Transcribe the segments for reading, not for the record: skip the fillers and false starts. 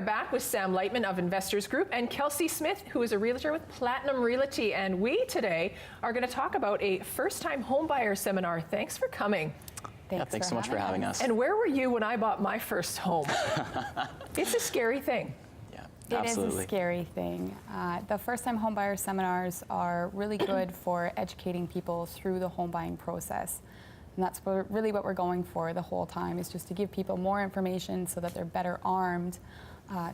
are back with Sam Lichtman of Investors Group and Kelsey Smith, who is a realtor with Platinum Realty. And we today are going to talk about a first-time homebuyer seminar. Thanks for coming. Thanks so much for having us. And where were you when I bought my first home? It's a scary thing. Yeah, It absolutely. is a scary thing. The first-time homebuyer seminars are really good for educating people through the home buying process. And that's really what we're going for the whole time, is just to give people more information so that they're better armed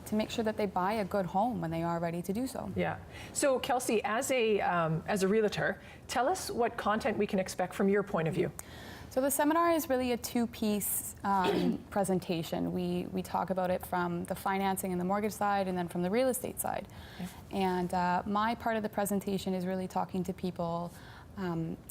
to make sure that they buy a good home when they are ready to do so. Yeah. So Kelsey, as a realtor, tell us what content we can expect from your point of view. So the seminar is really a two-piece presentation. We talk about it from the financing and the mortgage side, and then from the real estate side. Okay. And my part of the presentation is really talking to people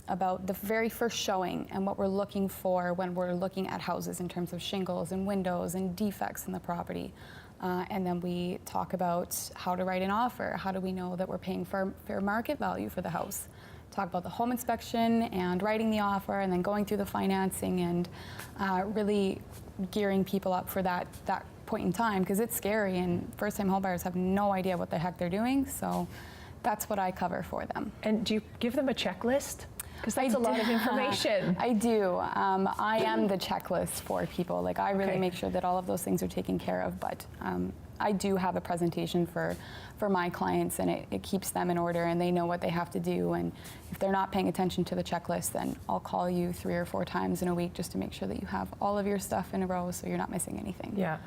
about the very first showing and what we're looking for when we're looking at houses in terms of shingles and windows and defects in the property. And then we talk about how to write an offer. How do we know that we're paying fair market value for the house? Talk about the home inspection and writing the offer, and then going through the financing and really gearing people up for that point in time, because it's scary and first-time homebuyers have no idea what the heck they're doing. So that's what I cover for them. And do you give them a checklist? Because that's a lot of information. I do. I am the checklist for people. Like, I really make sure that all of those things are taken care of, but I do have a presentation for my clients, and it keeps them in order, and they know what they have to do. And if they're not paying attention to the checklist, then I'll call you 3 or 4 times in a week just to make sure that you have all of your stuff in a row so you're not missing anything. Yeah.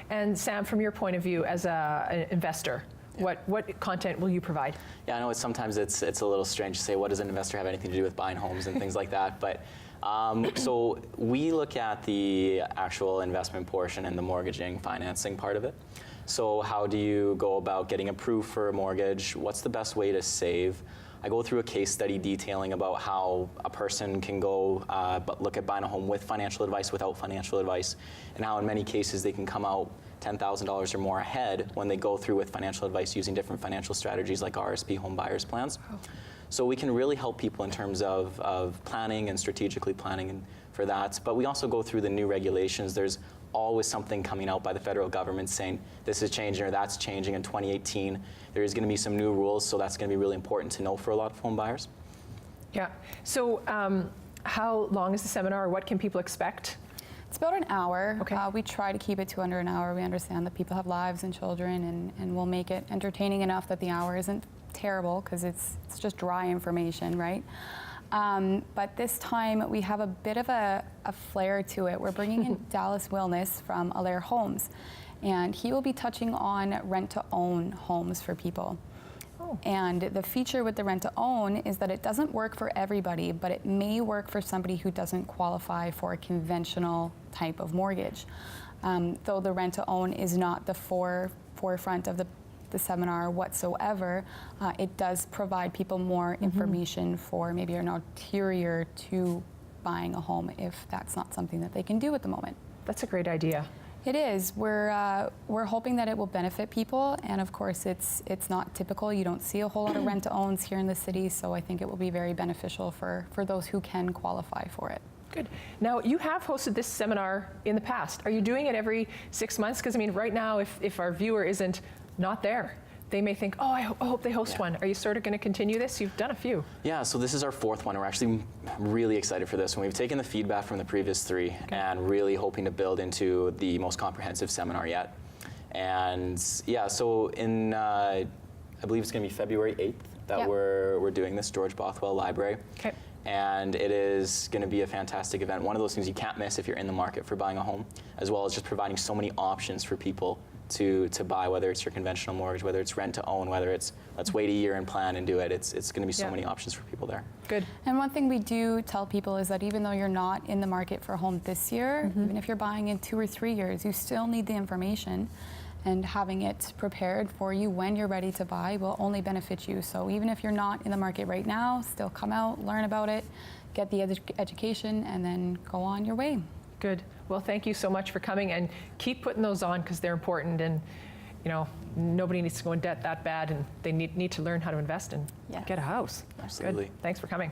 And Sam, from your point of view as an investor, what content will you provide? Yeah, I know sometimes it's a little strange to say, what does an investor have anything to do with buying homes and things like that, but so we look at the actual investment portion and the mortgaging, financing part of it. So how do you go about getting approved for a mortgage? What's the best way to save? I go through a case study detailing about how a person can go but look at buying a home with financial advice, without financial advice, and how in many cases they can come out $10,000 or more ahead when they go through with financial advice using different financial strategies like RRSP home buyers plans. So we can really help people in terms of planning and strategically planning for that. But we also go through the new regulations. There's always something coming out by the federal government saying this is changing or that's changing. In 2018, there is going to be some new rules, so that's going to be really important to know for a lot of home buyers. Yeah. So how long is the seminar? What can people expect? It's about an hour. Okay. We try to keep it to under an hour. We understand that people have lives and children, and we'll make it entertaining enough that the hour isn't terrible, because it's just dry information, right? But this time we have a bit of a flair to it. We're bringing in Dallas Wilness from Allaire Homes, and he will be touching on rent-to-own homes for people. And the feature with the rent-to-own is that it doesn't work for everybody, but it may work for somebody who doesn't qualify for a conventional type of mortgage. Though the rent-to-own is not the forefront of the seminar whatsoever, it does provide people more information for maybe an ulterior to buying a home if that's not something that they can do at the moment. That's a great idea. It is. We're hoping that it will benefit people, and of course it's not typical. You don't see a whole lot of rent-to-owns here in the city, so I think it will be very beneficial for those who can qualify for it. Good. Now, you have hosted this seminar in the past. Are you doing it every 6 months? Because I mean, right now, if our viewer isn't not there, they may think, oh, I hope they host one. Are you sort of going to continue this? You've done a few. Yeah, so this is our 4th one. We're actually really excited for this one. We've taken the feedback from the previous 3 and really hoping to build into the most comprehensive seminar yet. And yeah, so in, I believe it's going to be February 8th that we're doing this, George Bothwell Library. Okay. And it is going to be a fantastic event. One of those things you can't miss if you're in the market for buying a home, as well as just providing so many options for people to buy, whether it's your conventional mortgage, whether it's rent to own, whether it's let's wait a year and plan and do it. It's going to be so many options for people there. Good. And one thing we do tell people is that even though you're not in the market for a home this year, even if you're buying in 2 or 3 years, you still need the information, and having it prepared for you when you're ready to buy will only benefit you. So even if you're not in the market right now, still come out, learn about it, get the education, and then go on your way. Good. Well, thank you so much for coming, and keep putting those on because they're important, and you know, nobody needs to go in debt that bad, and they need to learn how to invest and get a house. Absolutely. Good. Thanks for coming.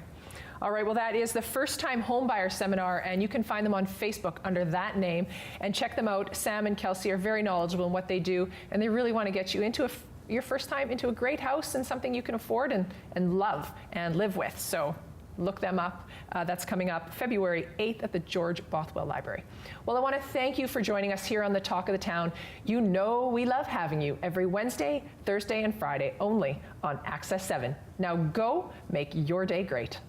All right, well, that is the First Time Homebuyer Seminar, and you can find them on Facebook under that name. And check them out. Sam and Kelsey are very knowledgeable in what they do, and they really want to get you into your first time into a great house and something you can afford and love and live with. So look them up. That's coming up February 8th at the George Bothwell Library. Well, I want to thank you for joining us here on the Talk of the Town. You know we love having you every Wednesday, Thursday, and Friday only on Access 7. Now go make your day great.